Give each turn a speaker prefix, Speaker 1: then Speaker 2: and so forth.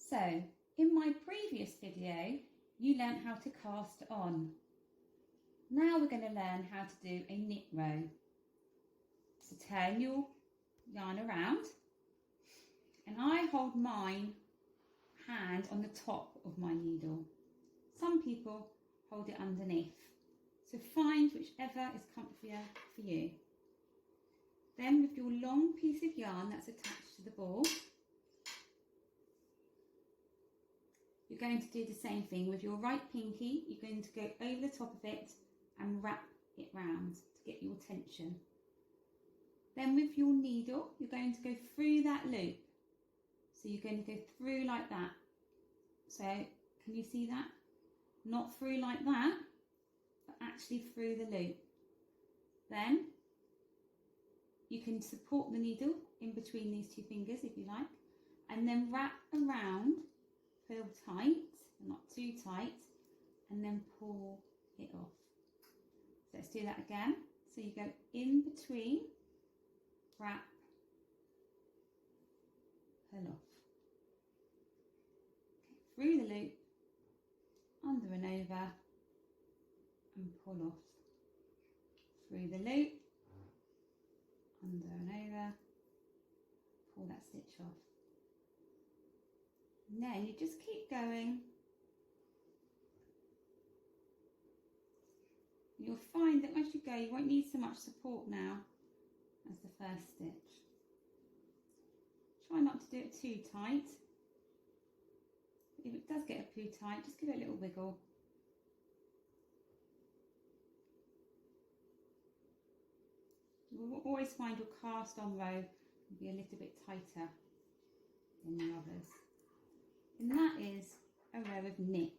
Speaker 1: So, in my previous video, you learnt how to cast on. Now we're going to learn how to do a knit row. So turn your yarn around and I hold my hand on the top of my needle. Some people hold it underneath. So find whichever is comfier for you. Then with your long piece of yarn that's attached to the ball, you're going to do the same thing with your right pinky. You're going to go over the top of it and wrap it round to get your tension. Then with your needle, you're going to go through that loop. So you're going to go through like that. So can you see that? Not through like that, but actually through the loop. Then you can support the needle in between these two fingers if you like, and then wrap around, pull tight, not too tight, and then pull it off. So let's do that again. So you go in between, wrap, pull off. Okay, through the loop, under and over, and pull off. Through the loop, under and over, pull that stitch off. And then you just keep going. You'll find that as you go, you won't need so much support now as the first stitch. Try not to do it too tight. If it does get too tight, just give it a little wiggle. You'll always find your cast on row will be a little bit tighter than the others. And that is a row of knit.